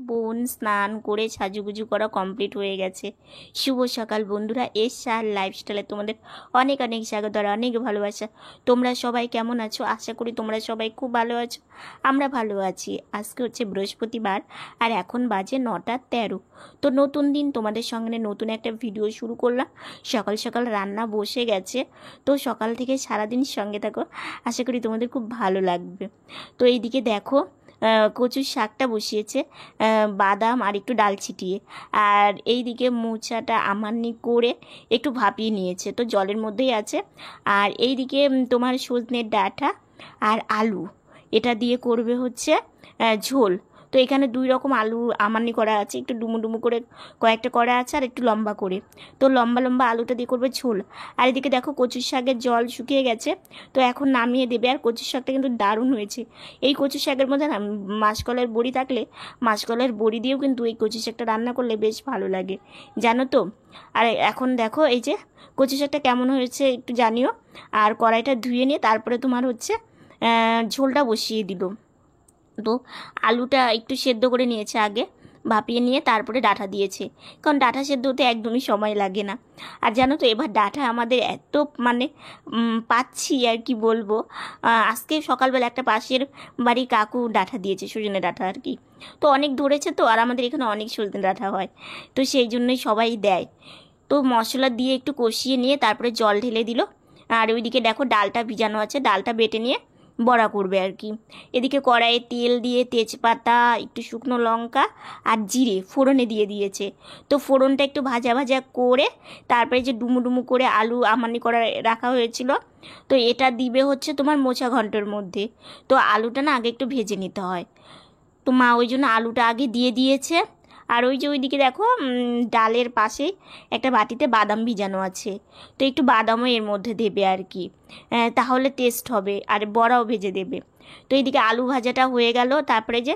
বোন স্নান করে সাজুগুজু করা কমপ্লিট হয়ে গেছে। শুভ সকাল বন্ধুরা, এসআর লাইফস্টাইলে তোমাদের অনেক অনেক স্বাগত আর অনেক ভালোবাসা। তোমরা সবাই কেমন আছো? আশা করি তোমরা সবাই খুব ভালো আছো। আমরা ভালো আছি। আজকে হচ্ছে বৃহস্পতিবার আর এখন বাজে 9:13। তো নতুন দিন, তোমাদের সঙ্গে নতুন একটা ভিডিও শুরু করলাম। সকাল সকাল রান্না বসে গেছে, তো সকাল থেকে সারাদিন সঙ্গে থাকো, আশা করি তোমাদের খুব ভালো লাগবে। তো এইদিকে দেখো, কচুর শাকটা বসিয়েছে, বাদাম আর একটু ডাল ছিটিয়ে, আর এই দিকে মোচাটা আমান্নি করে একটু ভাপিয়ে নিয়েছে, তো জলের মধ্যেই আছে। আর এই দিকে তোমার সজনের ডাঁটা আর আলু, এটা দিয়ে করবে হচ্ছে ঝোল। তো এখানে দুই রকম আলু আমান্নি করা আছে, একটু ডুমু ডুমু করে কয়েকটা করা আছে আর একটু লম্বা করে। তো লম্বা লম্বা আলুটা দিয়ে করবে ঝোল। আর এদিকে দেখো কচুর শাকের জল শুকিয়ে গেছে, তো এখন নামিয়ে দেবে। আর কচুর শাকটা কিন্তু দারুণ হয়েছে। এই কচুর শাকের মধ্যে না মাসকলাইয়ের বড়ি থাকলে, মাসকলাইয়ের বড়ি দিয়েও কিন্তু এই কচুর শাকটা রান্না করলে বেশ ভালো লাগে, জানো তো। আর এখন দেখো এই যে কচুর শাকটা কেমন হয়েছে একটু জানিও। আর কড়াইটা ধুয়ে নিয়ে তারপরে তোমার হচ্ছে ঝোলটা বসিয়ে দিল। তো আলুটা একটু সেদ্ধ করে নিয়েছে আগে, ভাপিয়ে নিয়ে তারপরে ডাঁটা দিয়েছে, কারণ ডাঁটা সেদ্ধ হতে একদমই সময় লাগে না। আর জানো তো এবার ডাঁটা আমাদের এত মানে পাচ্ছি আর কি বলবো। আজকে সকালবেলা একটা পাশের বাড়ি কাকু ডাঁটা দিয়েছে, সজনে ডাঁটা আর কি। তো অনেক ধরেছে, তো আর আমাদের এখানে অনেক সজনে ডাঁটা হয়, তো সেই জন্যই সবাই দেয়। তো মশলা দিয়ে একটু কষিয়ে নিয়ে তারপরে জল ঢেলে দিল। আর ওইদিকে দেখো ডালটা ভিজানো আছে, ডালটা বেটে নিয়ে বড়া করবে আর কি। এদিকে কড়াইয়ে তেল দিয়ে তেজপাতা, একটু শুকনো লঙ্কা আর জিরে ফোড়নে দিয়ে দিয়েছে। তো ফোড়নটা একটু ভাজা ভাজা করে তারপরে যে ডুমু ডুমু করে আলু আমানি করা রাখা হয়েছিল, তো এটা দিবে হচ্ছে তোমার মোচা ঘন্টর মধ্যে। তো আলুটা না আগে একটু ভেজে নিতে হয়, তো মা ওই জন্য আলুটা আগে দিয়ে দিয়েছে। আর ওই যে ওইদিকে দেখো ডালের পাশে একটা বাটিতে বাদাম ভিজানো আছে, তো একটু বাদামও এর মধ্যে দেবে আর কি, তাহলে টেস্ট হবে। আর বড়াও ভেজে দেবে। তো এইদিকে আলু ভাজাটা হয়ে গেল, তারপরে যে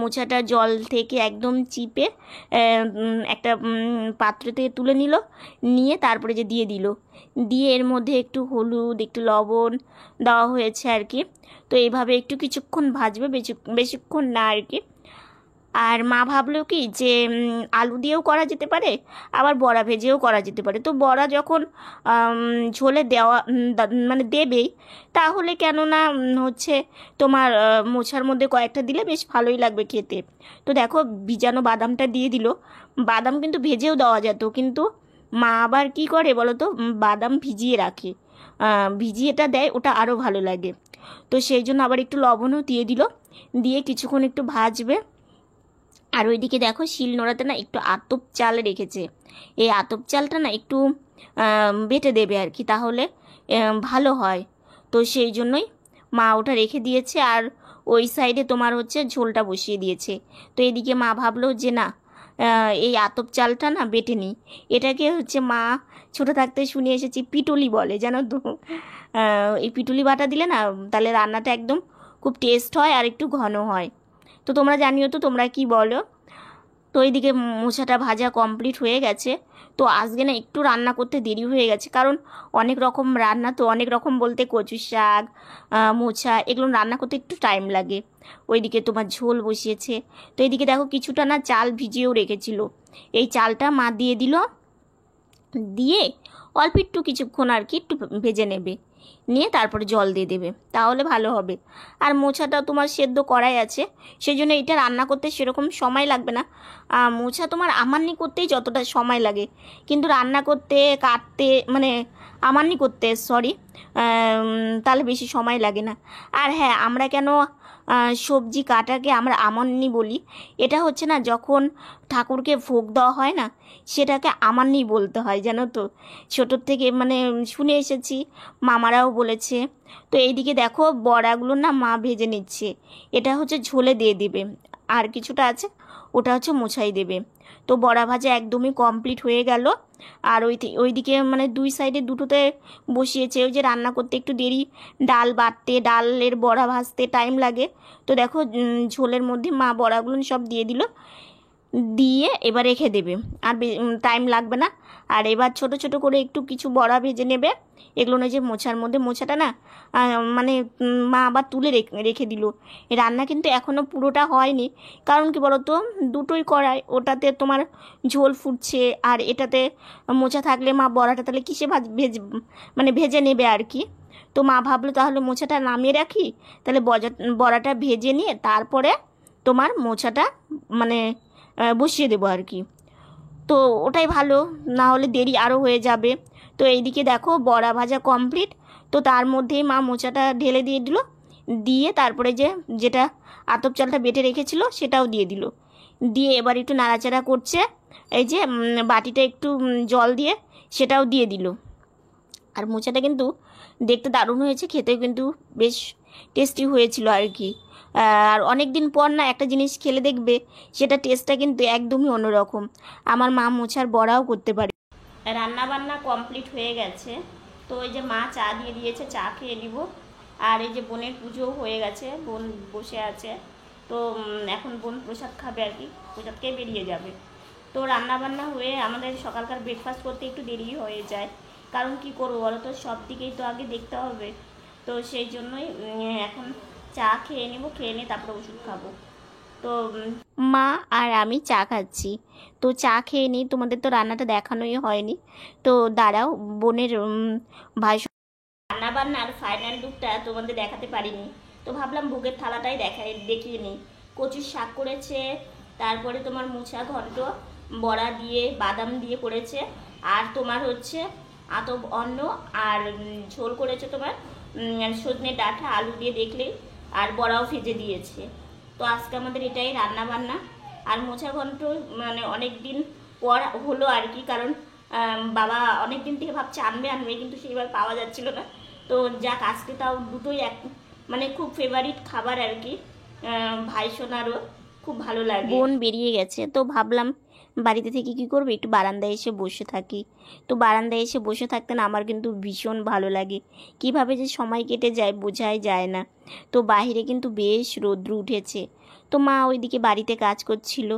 মোচাটা জল থেকে একদম চিপে একটা পাত্রতে তুলে নিল, নিয়ে তারপরে যে দিয়ে দিল, দিয়ে এর মধ্যে একটু হলুদ একটু লবণ দেওয়া হয়েছে আর কি। তো এইভাবে একটু কিছুক্ষণ ভাজবে, বেশিক্ষণ না আর কি। আর মা ভাবলো কি যে আলু দিয়েও করা যেতে পারে, আবার বড়া ভেজেও করা যেতে পারে। তো বড়া যখন ঝোলে দেওয়া মানে দেবেই, তাহলে কেননা হচ্ছে তোমার মোছার মধ্যে কয়েকটা দিলে বেশ ভালোই লাগবে খেতে। তো দেখো ভিজানো বাদামটা দিয়ে দিল। বাদাম কিন্তু ভেজেও দেওয়া যেত, কিন্তু মা আবার কি করে বলো তো, বাদাম ভিজিয়ে রাখে, ভিজিয়েটা দেয়, ওটা আরও ভালো লাগে। তো সেই জন্য আবার একটু লবণও দিয়ে দিল, দিয়ে কিছুক্ষণ একটু ভাজবে। আর ওইদিকে দেখো শিলনোড়াতে না একটু আতপ চাল রেখেছে, এই আতপ চালটা না একটু বেটে দেবে আর কি, তাহলে ভালো হয়। তো সেই জন্যই মা ওটা রেখে দিয়েছে। আর ওই সাইডে তোমার হচ্ছে ঝোলটা বসিয়ে দিয়েছে। তো এদিকে মা ভাবলো যে না, এই আতপ চালটা না বেটে নিই। এটাকে হচ্ছে মা ছোটো থাকতে শুনে এসেছি পিটুলি বলে, জানো তো। এই পিটুলি বাটা দিলে না তাহলে রান্নাটা একদম খুব টেস্ট হয় আর একটু ঘন হয়। তো তোমরা জানিও তো তোমরা কি বলো। তো এইদিকে মোচাটা ভাজা কমপ্লিট হয়ে গেছে। তো আজকে না একটু রান্না করতে দেরি হয়ে গেছে, কারণ অনেক রকম রান্না, তো অনেক রকম বলতে কচু শাক মোচা এগুলো রান্না করতে একটু টাইম লাগে। ওইদিকে তোমার ঝোল বসিয়েছে। তো এইদিকে দেখো কিছুটা না চাল ভিজিয়েও রেখেছিল, এই চালটা মা দিয়ে দিল, দিয়ে অল্প একটু কিছুক্ষণ আর কি একটু ভেজে নেবে, নিয়ে তারপরে জল দিয়ে দেবে, তাহলে ভালো হবে। আর মোচাটা তোমার সেদ্ধ করাই আছে, সেই জন্য এটা রান্না করতে সেরকম সময় লাগবে না। মোচা তোমার আমান্নি করতেই যতটা সময় লাগে, কিন্তু রান্না করতে কাটতে মানে আমান্নি করতে সরি, তাহলে বেশি সময় লাগে না। আর হ্যাঁ, আমরা কেন সবজি কাটাকে আমরা আমান্নি বলি, এটা হচ্ছে না যখন ঠাকুরকে ভোগ দেওয়া হয় না, সেটাকে আমান্নি বলতে হয়, জানো তো। ছোটোর থেকে মানে শুনে এসেছি, মামারাও বলেছে। তো এইদিকে দেখো বড়াগুলো না মা ভেজে নিচ্ছে, এটা হচ্ছে ঝোলে দিয়ে দেবে, আর কিছুটা আছে ওটা হচ্ছে মোছাই দেবে। তো বড়া ভাজা একদমই কমপ্লিট হয়ে গেল। আর ওইদিকে মানে দুই সাইডে দুটোতে বসিয়েছে, ওই যে রান্না করতে একটু দেরি, ডাল বাটতে ডালের বড়া ভাজতে টাইম লাগে। তো দেখো ঝোলের মধ্যে মা বড়াগুলো সব দিয়ে দিল, দিয়ে এবার রেখে দেবে, আর টাইম লাগবে না। আর এবার ছোট ছোট করে একটু কিছু বড়া ভেজে নেবে। এগুলো না যে মোচার মধ্যে, মোচাটা না মানে মা আবার তুলে রেখে দিল। রান্না কিন্তু এখনও পুরোটা হয়নি, কারণ কি বলো তো, দুটোই কড়াই, ওটাতে তোমার ঝোল ফুটছে আর এটাতে মোচা থাকলে মা বড়াটা তাহলে কিসে মানে ভেজে নেবে আর কি। তো মা ভাবলো তাহলে মোচাটা নামিয়ে রাখি, তাহলে বড়াটা ভেজে নিয়ে তারপরে তোমার মোচাটা মানে বসিয়ে দেবো আর কি। তো ওটাই ভালো, না হলে দেরি আরও হয়ে যাবে। তো এইদিকে দেখো বড়া ভাজা কমপ্লিট। তো তার মধ্যেই মা মোচাটা ঢেলে দিয়ে দিল, দিয়ে তারপরে যেটা আতপ চালটা বেটে রেখেছিল সেটাও দিয়ে দিল, দিয়ে এবার একটু নাড়াচাড়া করছে। এই যে বাটিটা একটু জল দিয়ে সেটাও দিয়ে দিল। আর মোচাটা কিন্তু দেখতে দারুণ হয়েছে, খেতেও কিন্তু বেশ টেস্টি হয়েছিল আর কি। আর অনেক দিন পর না একটা জিনিস খেলে দেখবে সেটা টেস্টটা কিন্তু একদমই অন্যরকম। আমার মা মোচার বড়াও করতে পারে। রান্না বান্না কমপ্লিট হয়ে গেছে। তো এই যে মা চা দিয়ে দিয়েছে, চা খেয়ে নিব। আর এই যে বোনের পুজোও হয়ে গেছে, বোন বসে আছে। তো এখন বোন প্রসাদ খাবে আর কি, প্রসাদ খেয়ে বেরিয়ে যাবে। তো রান্না বান্না হয়ে আমাদের সকালকার ব্রেকফাস্ট করতে একটু দেরি হয়ে যায়, কারণ কি করবো বলো তো, সব দিকেই তো আগে দেখতে হবে। তো সেই জন্যই এখন চা খেয়ে নেবো, খেয়ে নিয়ে তারপরে ওষুধ খাবো। তো মা আর আমি চা খাচ্ছি। তো চা খেয়ে নিই, তোমাদের তো রান্নাটা দেখানোই হয়নি। তো দাঁড়াও, বোনের ভাই রান্না বান্নার ফাইনাল লুকটা তোমাদের দেখাতে পারিনি, তো ভাবলাম ভোগের থালাটাই দেখিয়ে নিই। কচুর শাক করেছে, তারপরে তোমার মোচা ঘন্ট বড়া দিয়ে বাদাম দিয়ে করেছে, আর তোমার হচ্ছে আতপ অন্ন, আর ঝোল করেছে তোমার সজনে ডাঁটা আলু দিয়ে দেখলেই, আর বড়াও ভেজে দিয়েছে। তো আজকে আমাদের এটাই রান্না বান্না। আর মোচা ঘন্ট মানে অনেক দিন পর হলো আর কি, কারণ বাবা অনেক দিন থেকে ভাবছে আনবে, কিন্তু সেইভাবে পাওয়া যাচ্ছিল না। তো যাক, আজকে তাও দুটোই মানে খুব ফেভারিট খাবার আর কি, ভাই সোনারও খুব ভালো লাগে। বোন বেরিয়ে গেছে, তো ভাবলাম বাড়িতে থেকে কি করবো, একটু বারান্দায় এসে বসে থাকি। তো বারান্দায় এসে বসে থাকতে না আমার কিন্তু ভীষণ ভালো লাগে, কিভাবে যে সময় কেটে যায় বোঝাই যায় না। তো বাইরে কিন্তু বেশ রৌদ্র উঠেছে। তো মা ওইদিকে বাড়িতে কাজ করছিল,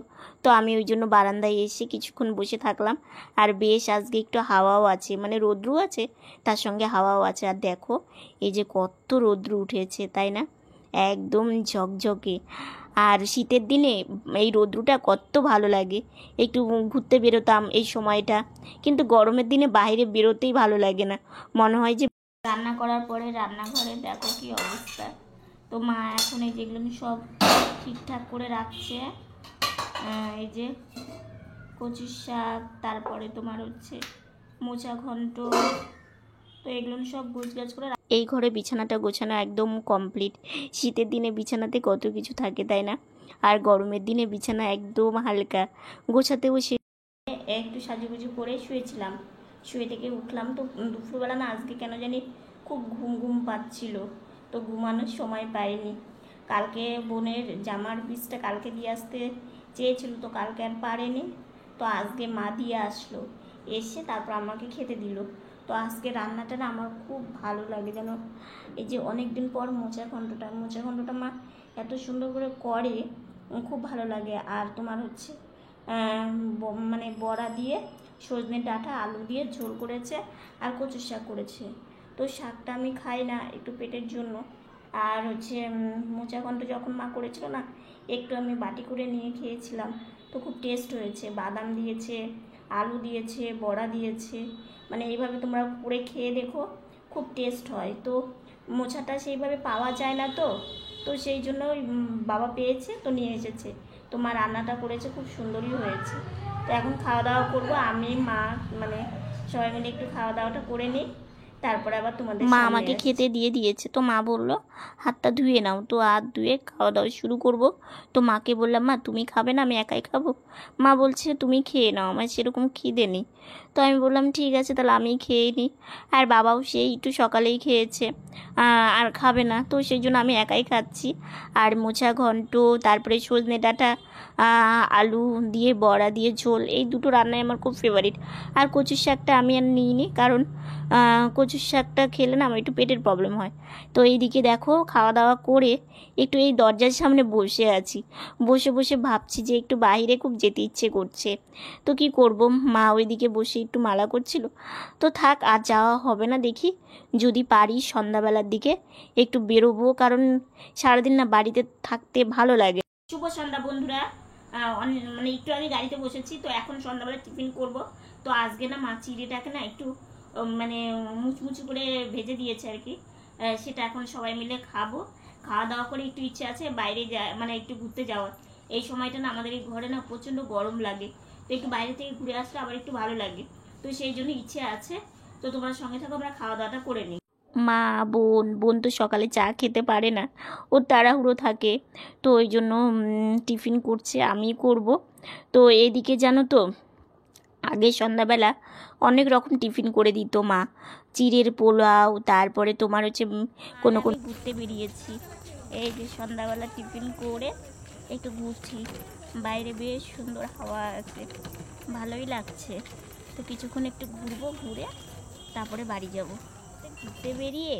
তো আমি ওই জন্য বারান্দায় এসে কিছুক্ষণ বসে থাকলাম। আর বেশ আজকে একটু হাওয়াও আছে, মানে রৌদ্রও আছে তার সঙ্গে হাওয়াও আছে। আর দেখো এই যে কত রৌদ্র উঠেছে, তাই না, একদম ঝকঝকে। আর শীতের দিনে এই রৌদ্রটা কত ভালো লাগে, একটু ঘুরতে বেরোতাম এই সময়টা। কিন্তু গরমের দিনে বাইরে বেরোতেই ভালো লাগে না, মনে হয় যে রান্না করার পরে রান্নাঘরে দেখো কি অবস্থা। তো মা এখন এই যেগুলো সব ঠিকঠাক করে রাখছে, এই যে কচুর শাক, তারপরে তোমার হচ্ছে মোচা ঘন্ট, তো এগুলো সব গোছগাছ করে। এই ঘরে বিছানাটা গোছানো একদম কমপ্লিট। শীতের দিনে বিছানাতে কত কিছু থাকে, তাই না, আর গরমের দিনে বিছানা একদম হালকা, গোছাতেও সে একটু সাজুগুজু করে শুয়েছিলাম। শুয়ে থেকে উঠলাম, তো দুপুরবেলা না আজকে কেন জানি খুব ঘুম ঘুম পাচ্ছিল, তো ঘুমানোর সময় পাইনি। কালকে বোনের জামার পিসটা কালকে দিয়ে আসতে চেয়েছিল, তো কালকে আর পারেনি। তো আজকে মা দিয়ে আসলো, এসে তারপর আমাকে খেতে দিল। তো আজকে রান্নাটা না আমার খুব ভালো লাগে, যেন এই যে অনেক দিন পর মোচা ঘন্টটা মা এত সুন্দর করে করে, খুব ভালো লাগে। আর তোমার হচ্ছে মানে বড়া দিয়ে সজনে ডাঁটা আলু দিয়ে ঝোল করেছে, আর কচুর শাক করেছে। তো শাকটা আমি খাই না, একটু পেটের জন্য। আর হচ্ছে মোচা ঘন্ট যখন মা করেছিল না, একটু আমি বাটি করে নিয়ে খেয়েছিলাম, তো খুব টেস্ট হয়েছে। বাদাম দিয়েছে, আলু দিয়েছে, বড়া দিয়েছে, মানে এইভাবে তোমরা করে খেয়ে দেখো, খুব টেস্ট হয়। তো মোচাটা সেইভাবে পাওয়া যায় না, তো তো সেই জন্য বাবা পেয়েছে তো নিয়ে এসেছে। তো মা রান্নাটা করেছে, খুব সুন্দরই হয়েছে। তো এখন খাওয়া দাওয়া করবো, আমি মা মানে সবাই মিলে একটু খাওয়া দাওয়াটা করে নিই, তারপরে আবার তোমাদের মা আমাকে খেতে দিয়ে দিয়েছে। তো মা বললো হাতটা ধুয়ে নাও, তো হাত ধুয়ে খাওয়া দাওয়া শুরু করব। তো মাকে বললাম মা তুমি খাবে না, আমি একাই খাবো। মা বলছে তুমি খেয়ে নাও, আমার সেরকম খিদে নেই। তো আমি বললাম ঠিক আছে তাহলে আমি খেয়ে নিই। আর বাবাও সেই একটু সকালেই খেয়েছে, আর খাবে না, তো সেই জন্য আমি একাই খাচ্ছি। আর মোচা ঘন্ট, তারপরে সজনে ডাঁটা আলু দিয়ে বড়া দিয়ে ঝোল, এই দুটো রান্নাই আমার খুব ফেভারিট। আর কচুর শাকটা আমি আর নিইনি, কারণ কচুর শাকটা খেলে না আমার একটু পেটের প্রবলেম হয়। তো এইদিকে দেখো খাওয়া দাওয়া করে একটু এই দরজার সামনে বসে আছি, বসে বসে ভাবছি যে একটু বাইরে খুব যেতে ইচ্ছে করছে। তো কি করব, মা ওইদিকে বসে একটু মালা করছিল, তো থাক আর যাওয়া হবে না, দেখি যদি পারি সন্ধ্যাবেলার দিকে একটু বেরোবো, কারণ সারাদিন না বাড়িতে থাকতে ভালো লাগে। শুভ সন্ধ্যা বন্ধুরা, মানে একটু আগে গাড়িতে বসেছি, তো এখন সন্ধ্যাবেলা টিফিন করব। তো আজকে না মা চিড়েটাকে না একটু মানে মুচমুচু করে ভেজে দিয়েছে আর কি, সেটা এখন সবাই মিলে খাবো। খাওয়া দাওয়া করে একটু ইচ্ছে আছে বাইরে মানে একটু ঘুরতে যাওয়ার। এই সময়টা না আমাদের এই ঘরে না প্রচণ্ড গরম লাগে, তো একটু বাইরে থেকে ঘুরে আসলে আবার একটু ভালো লাগে, তো সেই জন্য ইচ্ছে আছে। তো তোমার সঙ্গে থাকো, আমরা খাওয়া দাওয়াটা করে নিই। মা বোন তো সকালে চা খেতে পারে না, ওর তাড়াহুড়ো থাকে, তো ওই জন্য টিফিন করছে, আমি করব। তো এইদিকে জানো তো, আগে সন্ধ্যাবেলা অনেক রকম টিফিন করে দিত মা, চিড়ের পোলাও, তারপরে তোমার হচ্ছে কোনো ঘুরতে বেরিয়েছি। এই যে সন্ধ্যাবেলা টিফিন করে একটু ঘুরছি, বাইরে বেশ সুন্দর হাওয়া আছে, ভালোই লাগছে। তো কিছুক্ষণ একটু ঘুরবো, ঘুরে তারপরে বাড়ি যাব। ঘুরতে বেরিয়ে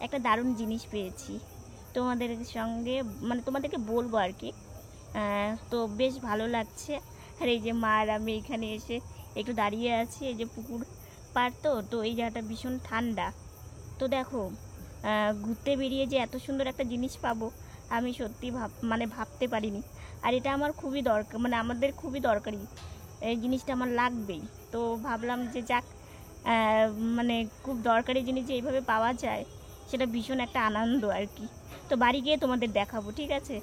একটা দারুণ জিনিস পেয়েছি, তোমাদের সঙ্গে মানে তোমাদেরকে বলবো আর কি। তো বেশ ভালো লাগছে। আর এই যে মা আর আমি এখানে এসে একটু দাঁড়িয়ে আছি, এই যে পুকুর পার, তো এই জায়গাটা ভীষণ ঠান্ডা। তো দেখো ঘুরতে বেরিয়ে যে এত সুন্দর একটা জিনিস পাবো আমি সত্যি ভাবতে পারিনি। আর এটা আমার খুবই দরকার, মানে আমাদের খুবই দরকারি, এই জিনিসটা আমার লাগবেই। তো ভাবলাম যে যাক, মানে খুব দরকারি জিনিস যে এইভাবে পাওয়া যায়, সেটা ভীষণ একটা আনন্দ আর কি। তো বাড়ি গিয়ে তোমাদের দেখাবো, ঠিক আছে।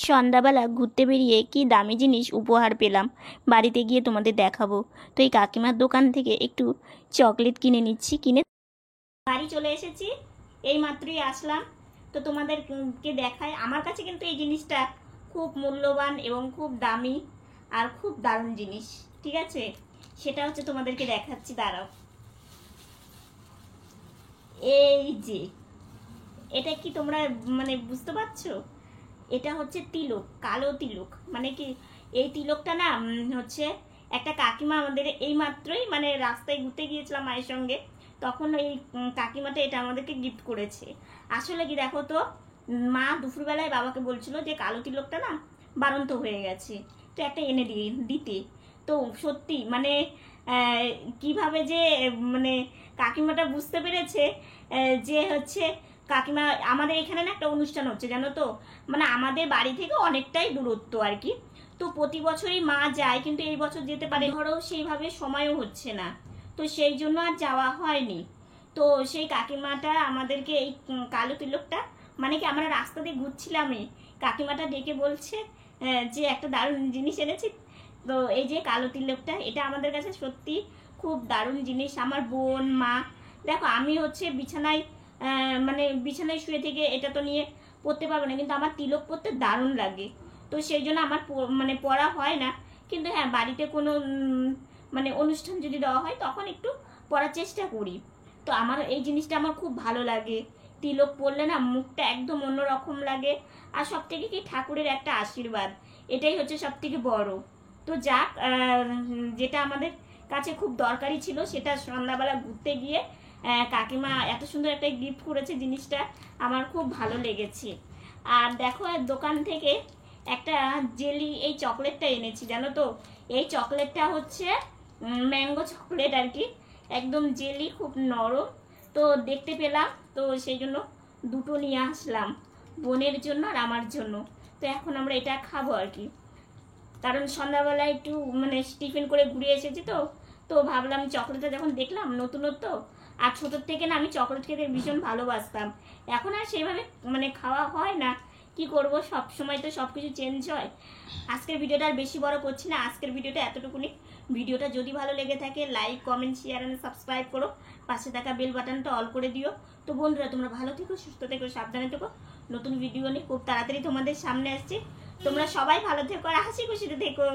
সন্ধ্যাবেলা ঘুরতে বেরিয়ে কি দামি জিনিস উপহার পেলাম, বাড়িতে গিয়ে তোমাদের দেখাবো। তো এই কাকিমার দোকান থেকে একটু চকলেট কিনে নিচ্ছি, কিনে বাড়ি চলে এসেছি, এই মাত্রই আসলাম। তো তোমাদেরকে দেখাই, আমার কাছে কিন্তু এই জিনিসটা খুব মূল্যবান এবং খুব দামি আর খুব দারুণ জিনিস, ঠিক আছে। সেটা হচ্ছে তোমাদেরকে দেখাচ্ছি, দাঁড়াও। এই যে এটা কি তোমরা মানে বুঝতে পারছো, এটা হচ্ছে তিলক, কালো তিলক। মানে কি এই তিলকটা না হচ্ছে একটা কাকিমা আমাদের এই মাত্রই মানে রাস্তায় ঘুরতে গিয়েছিলাম মায়ের সঙ্গে, তখন ওই কাকিমাটা এটা আমাদেরকে গিফট করেছে। আসলে কি দেখো তো, মা দুপুরবেলায় বাবাকে বলছিল যে কালো তিলকটা না বাড়ন্ত হয়ে গেছে, তো একটা এনে দিতে। তো সত্যি মানে কিভাবে যে মানে কাকিমাটা বুঝতে পেরেছে যে হচ্ছে কাকিমা, আমাদের এখানে না একটা অনুষ্ঠান হচ্ছে জানো তো, মানে আমাদের বাড়ি থেকে অনেকটাই দূরত্ব আর কি। তো প্রতি বছরই মা যায়, কিন্তু এই বছর যেতে পারে, ধরো সেইভাবে সময়ও হচ্ছে না, তো সেই জন্য আর যাওয়া হয়নি। তো সেই কাকিমাটা আমাদেরকে এই কালো তিলকটা, মানে কি আমরা রাস্তা দিয়ে ঘুরছিলামই, কাকিমাটা ডেকে বলছে যে একটা দারুণ জিনিস এনেছি। তো এই যে কালো তিলকটা, এটা আমাদের কাছে সত্যি খুব দারুণ জিনিস। আমার বোন, মা, দেখো আমি হচ্ছে বিছানায় মানে বিছানায় শুয়ে থেকে এটা তো নিয়ে পড়তে পারবো না, কিন্তু আমার তিলক পরতে দারুণ লাগে। তো সেই জন্য আমার মানে পড়া হয় না, কিন্তু হ্যাঁ বাড়িতে কোনো মানে অনুষ্ঠান যদি দেওয়া হয় তখন একটু পড়ার চেষ্টা করি। তো আমার এই জিনিসটা আমার খুব ভালো লাগে, তিলক পরলে না মুখটা একদম অন্যরকম লাগে। আর সব থেকে কি ঠাকুরের একটা আশীর্বাদ, এটাই হচ্ছে সব থেকে বড়। তো যাক, যেটা আমাদের কাছে খুব দরকারি ছিল, সেটা সন্ধ্যাবেলা ঘুরতে গিয়ে কাকিমা এত সুন্দর একটা গিফট করেছে, জিনিসটা আমার খুব ভালো লেগেছে। আর দেখো দোকান থেকে একটা জেলি এই চকলেটটা এনেছি জানো তো, এই চকলেটটা হচ্ছে ম্যাঙ্গো চকলেট আর কি, একদম জেলি, খুব নরম। তো দেখতে পেলাম, তো সেই জন্য দুটো নিয়ে আসলাম, বোনের জন্য আর আমার জন্য। তো এখন আমরা এটা খাবো আর কি, কারণ সন্ধ্যাবেলা একটু মানে টিফিন করে ঘুরে এসেছি। তো ভাবলাম চকলেটটা যখন দেখলাম নতুনত্ব, আর ছোটোর থেকে না আমি চকলেট খেতে ভীষণ ভালোবাসতাম, এখন আর সেইভাবে মানে খাওয়া হয় না, কি করব, সব সময় তো সব কিছু চেঞ্জ হয়। আজকের ভিডিওটা আর বেশি বড় করছি না, আজকের ভিডিওটা এতটুকুনি। ভিডিওটা যদি ভালো লেগে থাকে like, comment, share and subscribe করো, পাশে থাকা বেল বাটনটা অল করে দিও। তো বন্ধুরা তোমরা ভালো থেকো, সুস্থ থেকো, সাবধানে থেকো, নতুন ভিডিও নিয়ে খুব তাড়াতাড়ি তোমাদের সামনে আসছে। তোমরা সবাই ভালো থেকো আর হাসি খুশিতে থেকো।